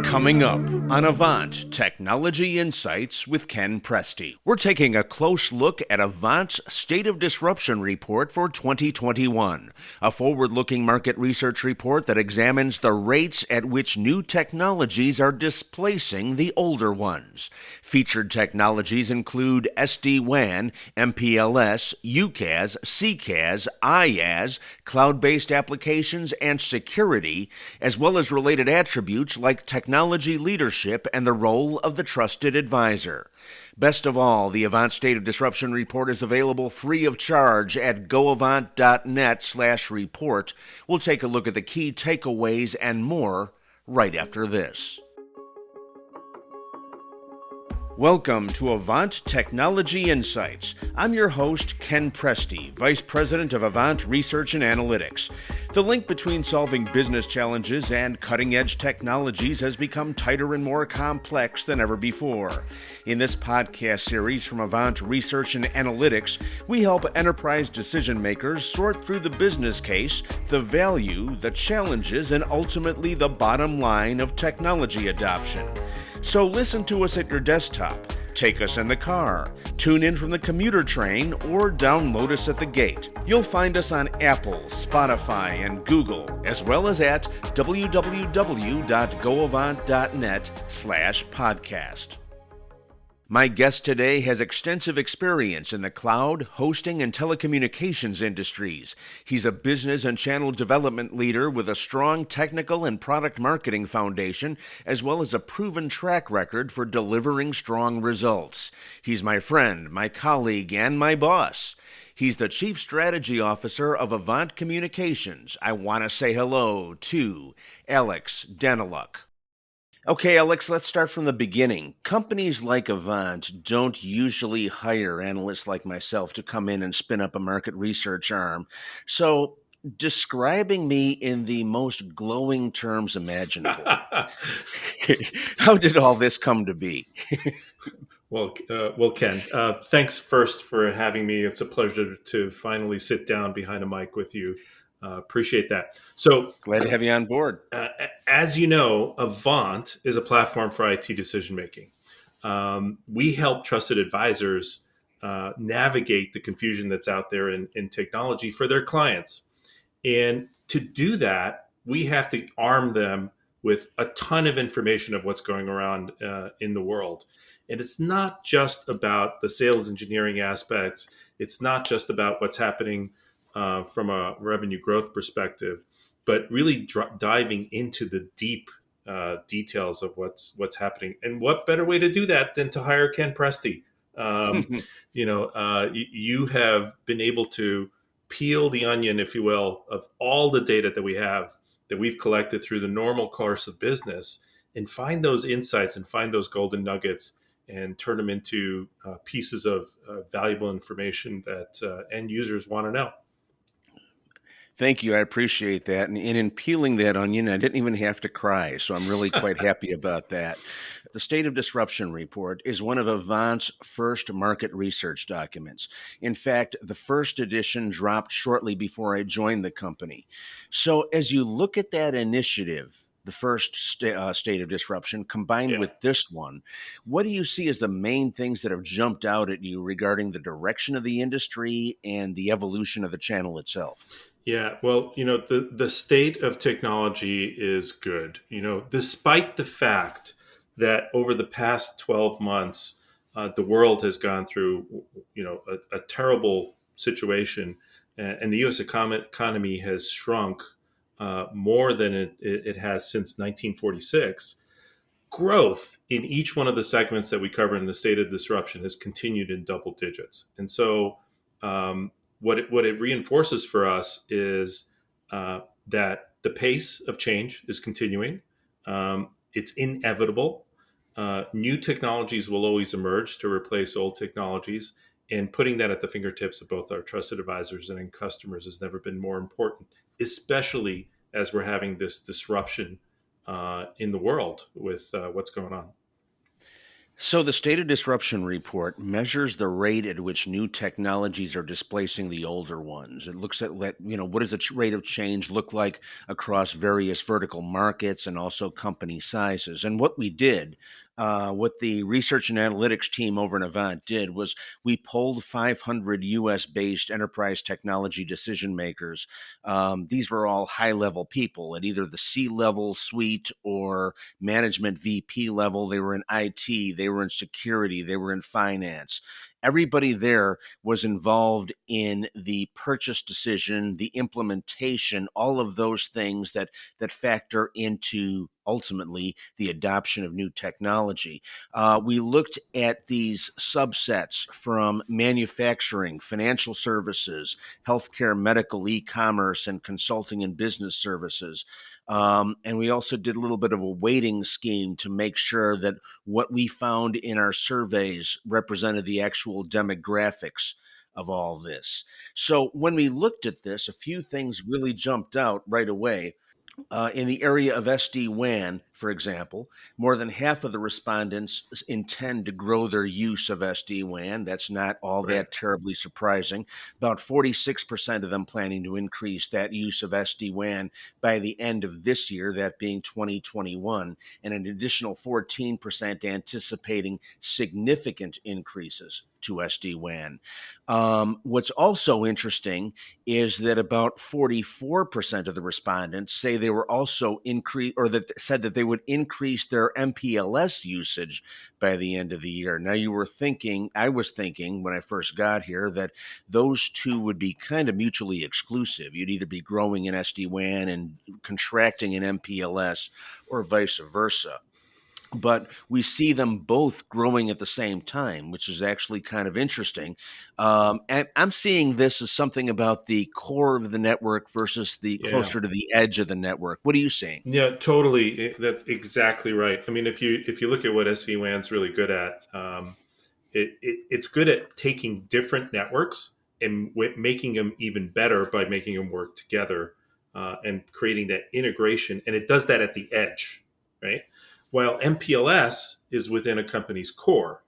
Coming up on AVANT Technology Insights with Ken Presti. We're taking a close look at AVANT's State of Disruption Report for 2021, a forward-looking market research report that examines the rates at which new technologies are displacing the older ones. Featured technologies include SD-WAN, MPLS, UCaaS, CCaaS, IaaS, cloud-based applications, and security, as well as related attributes like technology leadership and the role of the trusted advisor. Best of all, the AVANT State of Disruption Report is available free of charge at goavant.net/report. We'll take a look at the key takeaways and more right after this. Welcome to AVANT Technology Insights. I'm your host, Ken Presti, Vice President of AVANT Research and Analytics. The link between solving business challenges and cutting-edge technologies has become tighter and more complex than ever before. In this podcast series from AVANT Research and Analytics, we help enterprise decision makers sort through the business case, the value, the challenges, and ultimately the bottom line of technology adoption. So listen to us at your desktop, take us in the car, tune in from the commuter train, or download us at the gate. You'll find us on Apple, Spotify, and Google, as well as at www.goavant.net/podcast. My guest today has extensive experience in the cloud, hosting, and telecommunications industries. He's a business and channel development leader with a strong technical and product marketing foundation, as well as a proven track record for delivering strong results. He's my friend, my colleague, and my boss. He's the Chief Strategy Officer of AVANT Communications. I want to say hello to Alex Danyluk. Okay, Alex, let's start from the beginning. Companies like AVANT don't usually hire analysts like myself to come in and spin up a market research arm. So, describing me in the most glowing terms imaginable, how did all this come to be? Well, Ken, thanks first for having me. It's a pleasure to finally sit down behind a mic with you. Appreciate that. So glad to have you on board. As you know, AVANT is a platform for IT decision-making. We help trusted advisors navigate the confusion that's out there in technology for their clients. And to do that, we have to arm them with a ton of information of what's going around in the world. And it's not just about the sales engineering aspects. It's not just about what's happening from a revenue growth perspective, but really diving into the deep details of what's happening. And what better way to do that than to hire Ken Presti? You have been able to peel the onion, if you will, of all the data that we've collected through the normal course of business, and find those insights and find those golden nuggets and turn them into pieces of valuable information that end users want to know. Thank you. I appreciate that. And in peeling that onion, I didn't even have to cry, so I'm really quite happy about that. The State of Disruption Report is one of AVANT's first market research documents. In fact, the first edition dropped shortly before I joined the company. So as you look at that initiative, the first State of Disruption, combined with this one, what do you see as the main things that have jumped out at you regarding the direction of the industry and the evolution of the channel itself? Yeah, well, the state of technology is good, despite the fact that over the past 12 months, the world has gone through, a terrible situation, and the U.S. economy has shrunk more than it has since 1946. Growth in each one of the segments that we cover in the State of Disruption has continued in double digits. And so, what it reinforces for us is that the pace of change is continuing. It's inevitable. New technologies will always emerge to replace old technologies, and putting that at the fingertips of both our trusted advisors and customers has never been more important, especially as we're having this disruption in the world with what's going on. So the State of Disruption report measures the rate at which new technologies are displacing the older ones. It looks at what does the rate of change look like across various vertical markets and also company sizes. And what we did, what the research and analytics team over in Avant did was we polled 500 U.S. based enterprise technology decision makers. These were all high level people at either the C level suite or management VP level. They were in IT, they were in security, they were in finance. Everybody there was involved in the purchase decision, the implementation, all of those things that factor into ultimately the adoption of new technology. We looked at these subsets from manufacturing, financial services, healthcare, medical, e-commerce, and consulting and business services. And we also did a little bit of a weighting scheme to make sure that what we found in our surveys represented the actual demographics of all this. So when we looked at this, a few things really jumped out right away. In the area of SD-WAN, for example, more than half of the respondents intend to grow their use of SD-WAN. That's not all Right. that terribly surprising. About 46% of them planning to increase that use of SD-WAN by the end of this year, that being 2021, and an additional 14% anticipating significant increases to SD-WAN. What's also interesting is that about 44% of the respondents say they were also increase or that said that they would increase their MPLS usage by the end of the year. Now I was thinking when I first got here that those two would be kind of mutually exclusive. You'd either be growing in SD-WAN and contracting in MPLS or vice versa, but we see them both growing at the same time, which is actually kind of interesting. And I'm seeing this as something about the core of the network versus the Yeah. closer to the edge of the network. What are you seeing? Yeah, totally. That's exactly right. I mean, if you look at what SD-WAN's really good at, it's good at taking different networks and making them even better by making them work together and creating that integration. And it does that at the edge, right? While MPLS is within a company's core.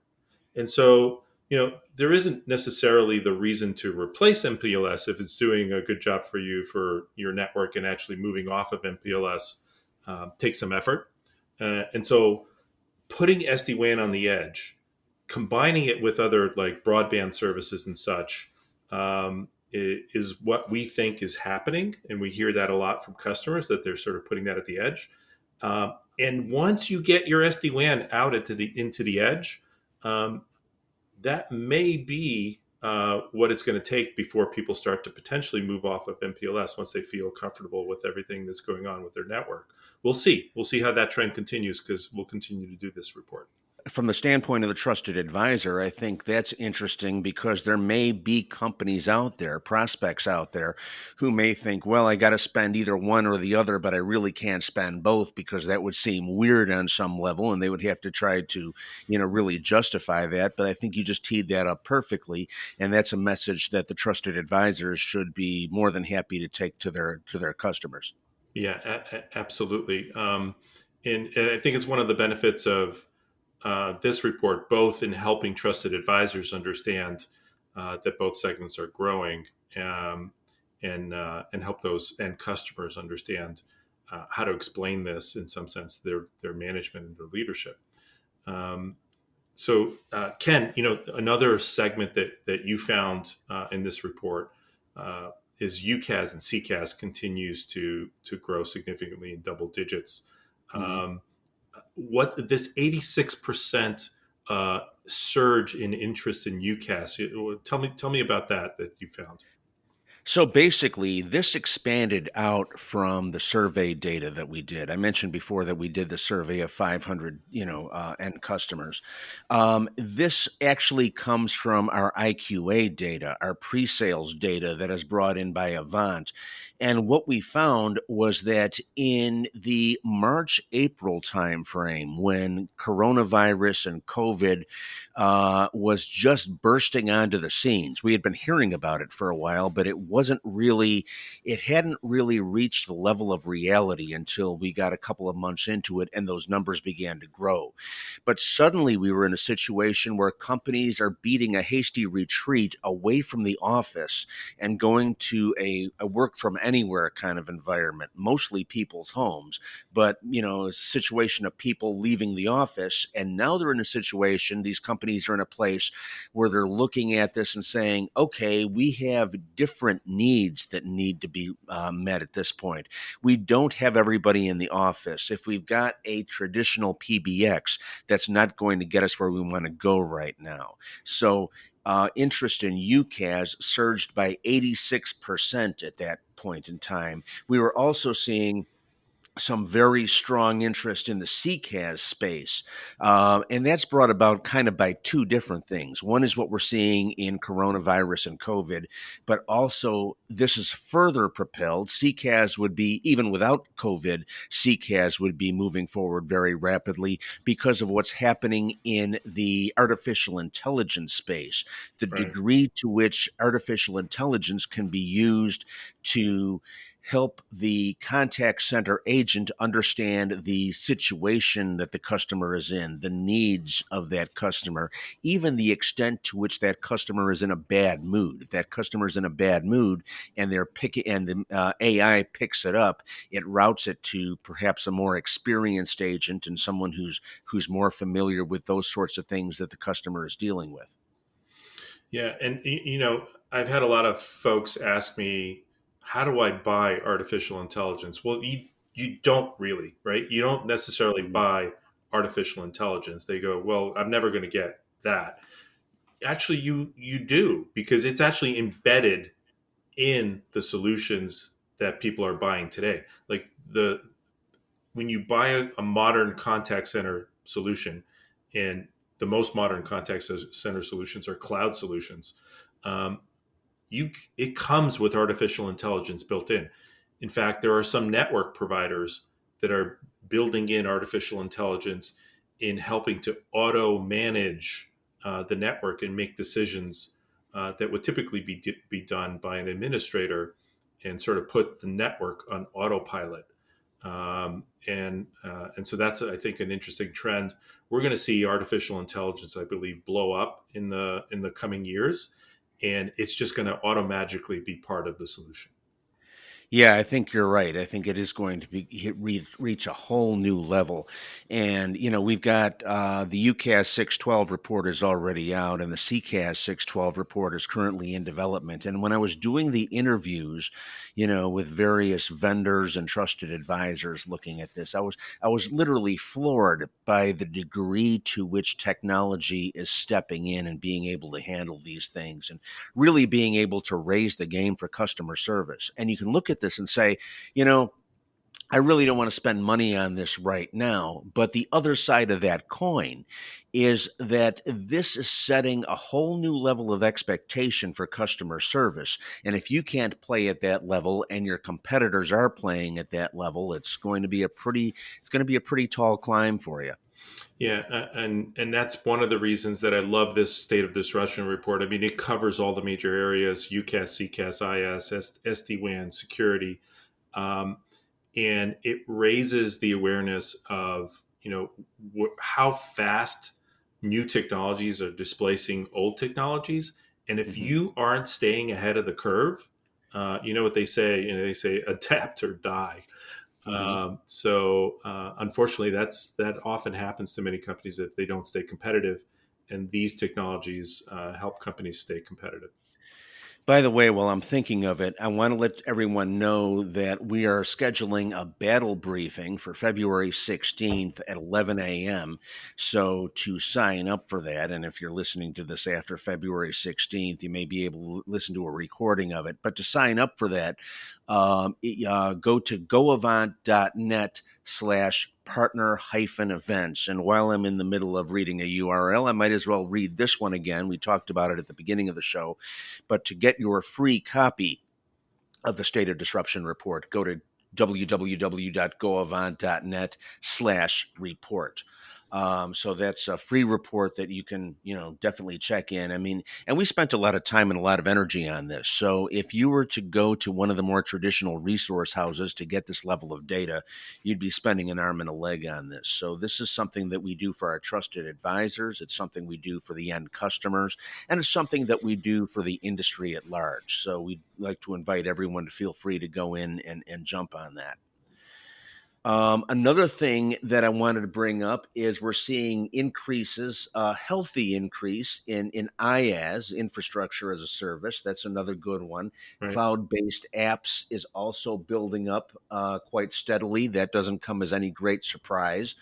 And so, there isn't necessarily the reason to replace MPLS if it's doing a good job for you for your network, and actually moving off of MPLS takes some effort. And so, putting SD-WAN on the edge, combining it with other like broadband services and such, is what we think is happening. And we hear that a lot from customers, that they're sort of putting that at the edge. And once you get your SD-WAN out into the edge, um, that may be what it's going to take before people start to potentially move off of MPLS once they feel comfortable with everything that's going on with their network. We'll see. We'll see how that trend continues, because we'll continue to do this report. From the standpoint of the trusted advisor, I think that's interesting because there may be companies out there, prospects out there, who may think, well, I got to spend either one or the other, but I really can't spend both because that would seem weird on some level, and they would have to try to, really justify that. But I think you just teed that up perfectly, and that's a message that the trusted advisors should be more than happy to take to their customers. Yeah, absolutely. And I think it's one of the benefits of this report, both in helping trusted advisors understand that both segments are growing, um, and help those end customers understand how to explain this in some sense to their management and their leadership. Um, Ken, another segment that you found in this report is UCAS and CCAS continues to grow significantly in double digits. Mhm. Um, what this 86% surge in interest in UCAS? Tell me about that you found. So basically, this expanded out from the survey data that we did. I mentioned before that we did the survey of 500, end customers. This actually comes from our IQA data, our pre-sales data that is brought in by Avant. And what we found was that in the March-April timeframe, when coronavirus and COVID was just bursting onto the scenes, we had been hearing about it for a while, but it it hadn't really reached the level of reality until we got a couple of months into it and those numbers began to grow. But suddenly we were in a situation where companies are beating a hasty retreat away from the office and going to a work from anywhere kind of environment, mostly people's homes, but a situation of people leaving the office. And now they're in a situation, these companies are in a place where they're looking at this and saying, okay, we have different needs that need to be met at this point. We don't have everybody in the office. If we've got a traditional PBX, that's not going to get us where we want to go right now. So interest in UCaaS surged by 86% at that point in time. We were also seeing some very strong interest in the CCAS space. And that's brought about kind of by two different things. One is what we're seeing in coronavirus and COVID, but also this is further propelled. CCAS would be, even without COVID, CCAS would be moving forward very rapidly because of what's happening in the artificial intelligence space. The Right. degree to which artificial intelligence can be used to help the contact center agent understand the situation that the customer is in, the needs of that customer, even the extent to which that customer is in a bad mood. If that customer is in a bad mood and they're picking, and the AI picks it up, it routes it to perhaps a more experienced agent and someone who's more familiar with those sorts of things that the customer is dealing with. Yeah, and I've had a lot of folks ask me, how do I buy artificial intelligence? Well, you don't really, right? You don't necessarily buy artificial intelligence. They go, well, I'm never going to get that. Actually, you do, because it's actually embedded in the solutions that people are buying today. Like when you buy a modern contact center solution, and the most modern contact center solutions are cloud solutions, um, it comes with artificial intelligence built in. In fact, there are some network providers that are building in artificial intelligence in helping to auto manage the network and make decisions that would typically be done by an administrator, and sort of put the network on autopilot. And so that's, I think, an interesting trend. We're going to see artificial intelligence, I believe, blow up in the coming years, and it's just going to automagically be part of the solution. Yeah, I think you're right. I think it is going to reach a whole new level. And, we've got the UCAS 612 report is already out, and the CCAS 612 report is currently in development. And when I was doing the interviews, with various vendors and trusted advisors looking at this, I was literally floored by the degree to which technology is stepping in and being able to handle these things and really being able to raise the game for customer service. And you can look at this and say, you know, I really don't want to spend money on this right now. But the other side of that coin is that this is setting a whole new level of expectation for customer service. And if you can't play at that level and your competitors are playing at that level, it's going to be a pretty tall climb for you. Yeah, and that's one of the reasons that I love this state of disruption report. I mean, it covers all the major areas: UCAS, CCAS, IS, SD-WAN, security, um, and it raises the awareness of how fast new technologies are displacing old technologies. And if Mhm. you aren't staying ahead of the curve, you know what they say? They say adapt or die. Mhm. Unfortunately, that often happens to many companies if they don't stay competitive, and these technologies help companies stay competitive. By the way, while I'm thinking of it, I want to let everyone know that we are scheduling a battle briefing for February 16th at 11 a.m. So to sign up for that, and if you're listening to this after February 16th, you may be able to listen to a recording of it. But to sign up for that, go to goavant.net/partner-events. And while I'm in the middle of reading a URL, I might as well read this one again. We talked about it at the beginning of the show. But to get your free copy of the State of Disruption report, go to www.goavant.net/report. So that's a free report that you can, definitely check in. I mean, and we spent a lot of time and a lot of energy on this. So if you were to go to one of the more traditional resource houses to get this level of data, you'd be spending an arm and a leg on this. So this is something that we do for our trusted advisors. It's something we do for the end customers, and it's something that we do for the industry at large. So we'd like to invite everyone to feel free to go in and jump on that. Another thing that I wanted to bring up is we're seeing increases, a healthy increase in IaaS, infrastructure as a service. That's another good one. Right. Cloud-based apps is also building up quite steadily. That doesn't come as any great surprise.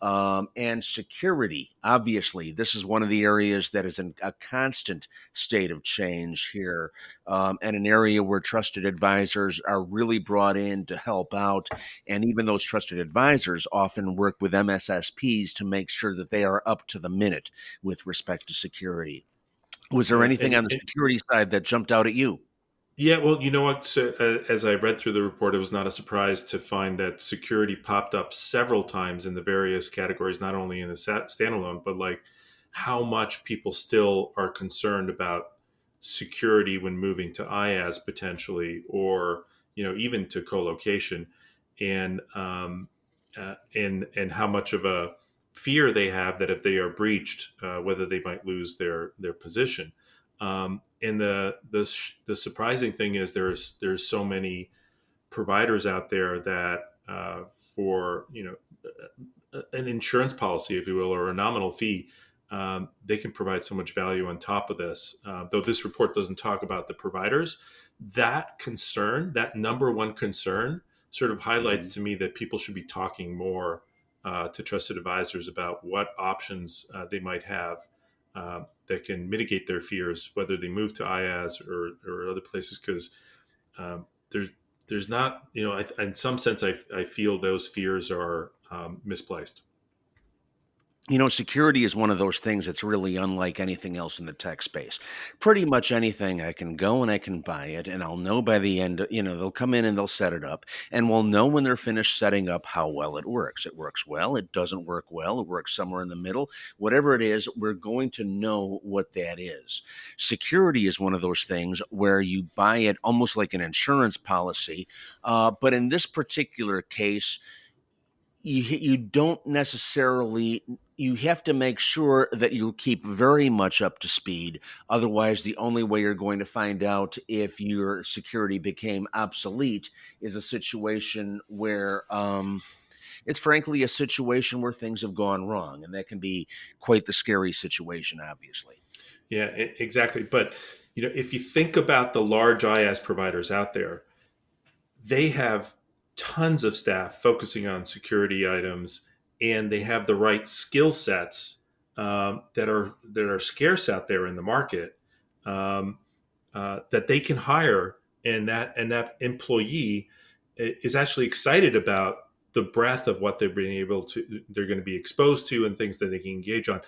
And security, obviously, this is one of the areas that is in a constant state of change here, and an area where trusted advisors are really brought in to help out. And even those trusted advisors often work with MSSPs to make sure that they are up to the minute with respect to security. Was there Yeah, anything on the security side that jumped out at you? yeah, well, you know what? So, as I read through the report, it was not a surprise to find that security popped up several times in the various categories, not only in the standalone, but like how much people still are concerned about security when moving to IaaS potentially, or even to co-location, and and how much of a fear they have that if they are breached, whether they might lose their position. And the surprising thing is there's so many providers out there that for an insurance policy, if you will, or a nominal fee, they can provide so much value on top of this. Though this report doesn't talk about the providers, that concern, that number one concern, sort of highlights Mhm. to me that people should be talking more to trusted advisors about what options they might have that can mitigate their fears, whether they move to IaaS or other places, because there's there's not, in some sense, I feel those fears are misplaced. Security is one of those things that's really unlike anything else in the tech space. Pretty much anything I can go and I can buy it, and I'll know by the end, they'll come in and they'll set it up, and we'll know when they're finished setting up how well it works. It works well, it doesn't work well, it works somewhere in the middle. Whatever it is, we're going to know what that is. Security is one of those things where you buy it almost like an insurance policy, but in this particular case, you don't necessarily, you have to make sure that you keep very much up to speed. Otherwise, the only way you're going to find out if your security became obsolete is a situation where it's frankly a situation where things have gone wrong, and that can be quite the scary situation, obviously. Yeah, exactly. But if you think about the large IaaS providers out there, they have tons of staff focusing on security items, and they have the right skill sets that are scarce out there in the market, um, that they can hire, and that employee is actually excited about the breadth of what they're going to be exposed to and things that they can engage on.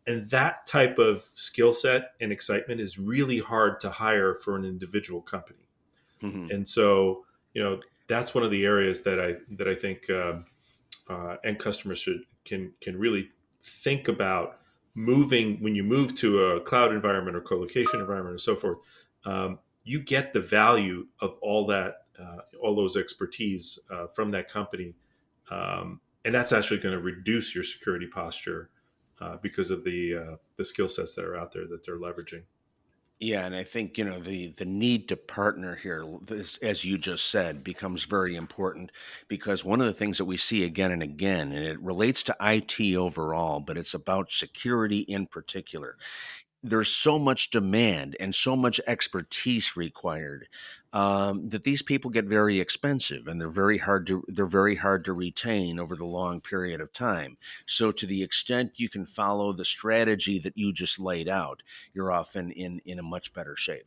And that type of skill set and excitement is really hard to hire for an individual company. Hmm. And so, that's one of the areas that I think end customers can really think about moving. When you move to a cloud environment or co-location environment and so forth, you get the value of all those expertise from that company, and that's actually going to reduce your security posture because of the skill sets that are out there that they're leveraging. Yeah, and I think the need to partner here, as you just said, becomes very important, because one of the things that we see again and again, and it relates to IT overall, but it's about security in particular. There's so much demand and so much expertise required, that these people get very expensive, and they're very hard to retain over the long period of time. So to the extent you can follow the strategy that you just laid out, you're often in a much better shape.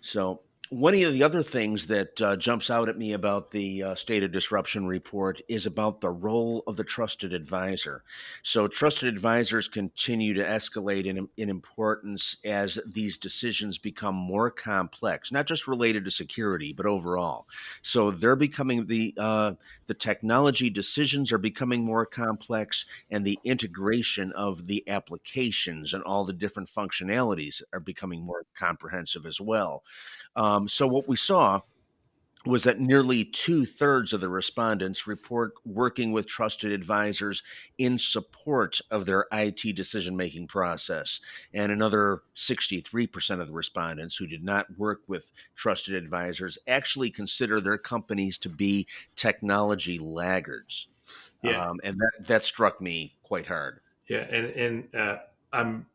So One of the other things that jumps out at me about the State of Disruption report is about the role of the trusted advisor. So, trusted advisors continue to escalate in importance as these decisions become more complex, not just related to security, but overall. So, they're becoming the technology decisions are becoming more complex, and the integration of the applications and all the different functionalities are becoming more comprehensive as well. So what we saw was that nearly two-thirds of the respondents report working with trusted advisors in support of their IT decision-making process. And another 63% of the respondents who did not work with trusted advisors actually consider their companies to be technology laggards. Yeah, And that struck me quite hard. yeah, I'm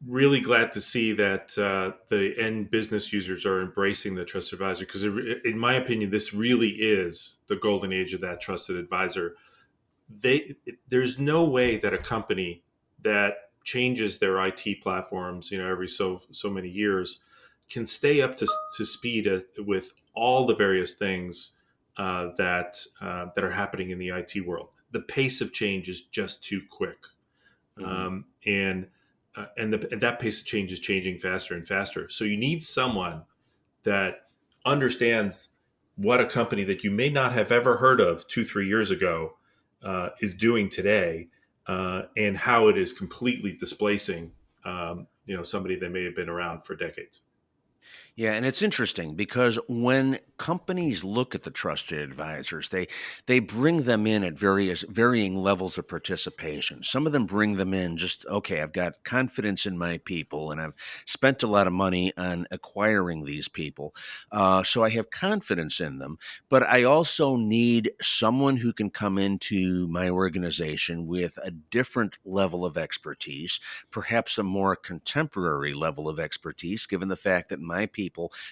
really glad to see that the end business users are embracing the trusted advisor because, in my opinion, this really is the golden age of that trusted advisor. There's no way that a company that changes their IT platforms, every so many years, can stay up to speed with all the various things that are happening in the IT world. The pace of change is just too quick, Mhm. and that pace of change is changing faster and faster. So you need someone that understands what a company that you may not have ever heard of 2 3 years ago is doing today, and how it is completely displacing somebody that may have been around for decades. Yeah, and it's interesting because when companies look at the trusted advisors, they bring them in at various varying levels of participation. Some of them bring them in just okay, I've got confidence in my people, and I've spent a lot of money on acquiring these people, so I have confidence in them. But I also need someone who can come into my organization with a different level of expertise, perhaps a more contemporary level of expertise, given the fact that my people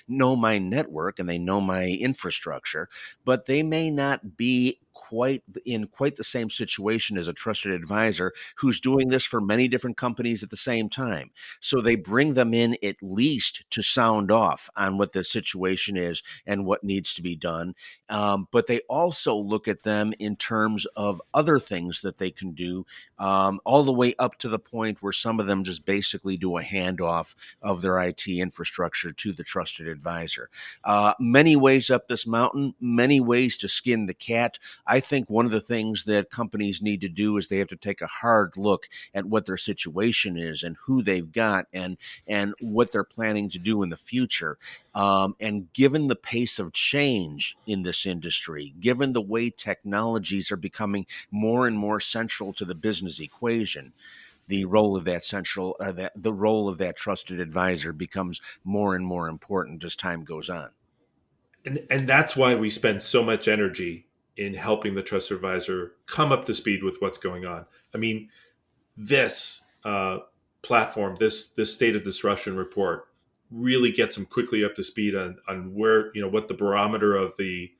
know my network and they know my infrastructure, but they may not be quite the same situation as a trusted advisor who's doing this for many different companies at the same time. So they bring them in at least to sound off on what the situation is and what needs to be done. But they also look at them in terms of other things that they can do, all the way up to the point where some of them just basically do a handoff of their IT infrastructure to the trusted advisor. Many ways up this mountain, many ways to skin the cat. I think one of the things that companies need to do is they have to take a hard look at what their situation is and who they've got and what they're planning to do in the future. And given the pace of change in this industry, given the way technologies are becoming more and more central to the business equation, the role of the role of that trusted advisor becomes more and more important as time goes on. And that's why we spend so much energy in helping the trusted advisor come up to speed with what's going on. I mean, this platform, this state of disruption report, really gets them quickly up to speed on where what the barometer of the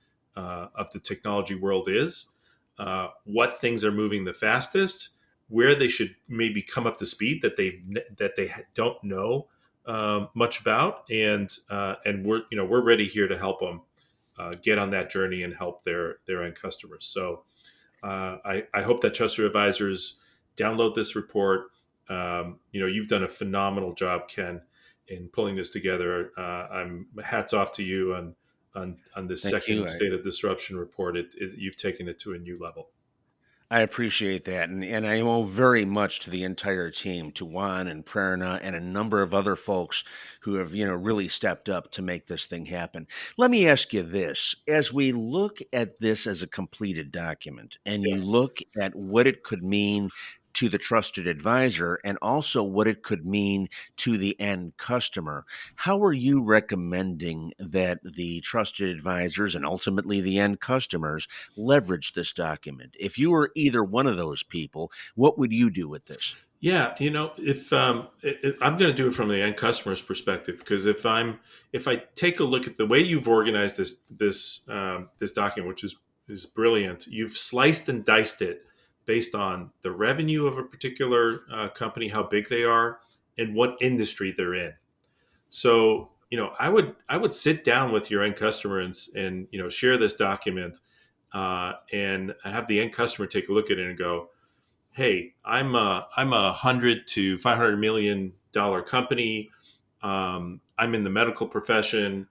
technology world is, what things are moving the fastest, where they should maybe come up to speed that they don't know much about, and we're ready here to help them get on that journey and help their end customers. So I hope that trusted advisors download this report. You've done a phenomenal job, Ken, in pulling this together. I'm hats off to you on this Thank second you. state of disruption report. You've taken it to a new level. I appreciate that. And I owe very much to the entire team, to Juan and Prerna and a number of other folks who have, really stepped up to make this thing happen. Let me ask you this. As we look at this as a completed document and Yeah. you look at what it could mean to the trusted advisor and also what it could mean to the end customer, how are you recommending that the trusted advisors and ultimately the end customers leverage this document? If you were either one of those people, what would you do with this? Yeah, if I'm going to do it from the end customer's perspective, because if I take a look at the way you've organized this document, which is brilliant, you've sliced and diced it based on the revenue of a particular company, how big they are, and what industry they're in. So I would sit down with your end customer and share this document, and have the end customer take a look at it and go, hey, I'm a $100 to $500 million company. I'm in the medical profession.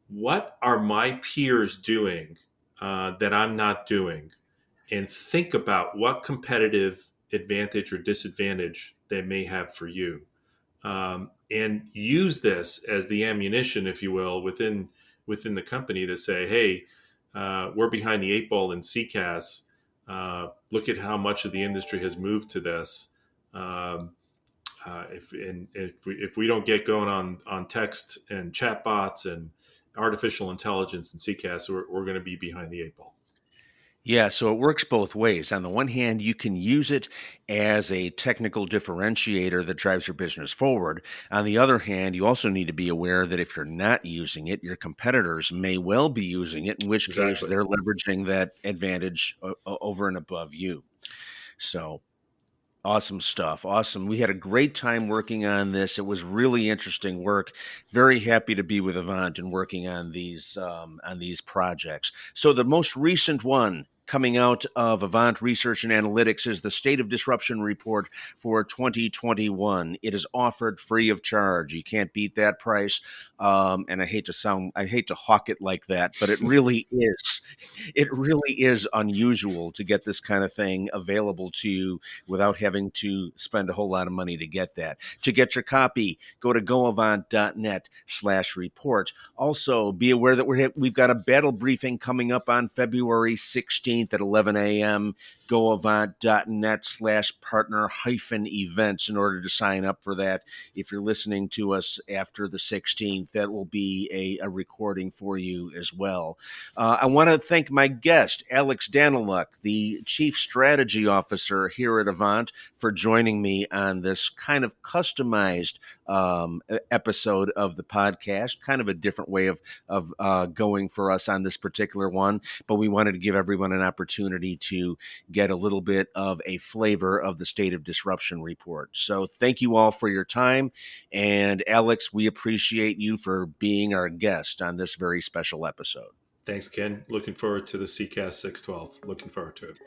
What are my peers doing that I'm not doing? And think about what competitive advantage or disadvantage they may have for you, and use this as the ammunition, if you will, within the company to say, hey, we're behind the eight ball in CCaaS. Look at how much of the industry has moved to this. If we don't get going on text and chatbots and artificial intelligence and CCaaS, we're going to be behind the eight ball. Yeah, so it works both ways. On the one hand, you can use it as a technical differentiator that drives your business forward. On the other hand, you also need to be aware that if you're not using it, your competitors may well be using it, in which case Exactly. they're leveraging that advantage over and above you. So awesome stuff. Awesome. We had a great time working on this. It was really interesting work. Very happy to be with Avant and working on these projects. So the most recent one coming out of Avant Research and Analytics is the State of Disruption Report for 2021. It is offered free of charge. You can't beat that price. And I hate to hawk it like that, but it really is. It really is unusual to get this kind of thing available to you without having to spend a whole lot of money to get that. To get your copy, go to goavant.net/report. Also, be aware that we've got a battle briefing coming up on February 16th at 11 a.m. goavant.net/partner-events in order to sign up for that. If you're listening to us after the 16th, that will be a recording for you as well. I want to thank my guest, Alex Danyluk, the Chief Strategy Officer here at Avant, for joining me on this kind of customized episode of the podcast, kind of a different way of going for us on this particular one, but we wanted to give everyone an opportunity to get a little bit of a flavor of the State of Disruption Report. So thank you all for your time, and Alex, we appreciate you for being our guest on this very special episode. Thanks, Ken. Looking forward to the CCAS 612. Looking forward to it.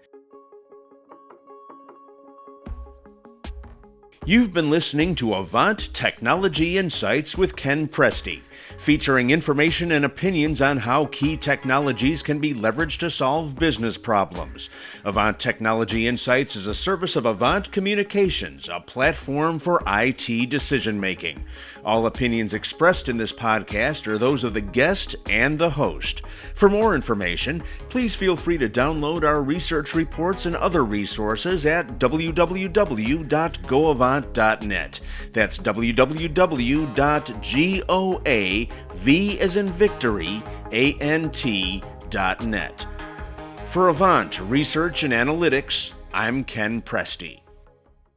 You've been listening to Avant Technology Insights with Ken Presti, featuring information and opinions on how key technologies can be leveraged to solve business problems. Avant Technology Insights is a service of Avant Communications, a platform for IT decision-making. All opinions expressed in this podcast are those of the guest and the host. For more information, please feel free to download our research reports and other resources at www.goavant.net. That's www.goavant, as in victory, ant.net. For Avant Research and Analytics, I'm Ken Presti.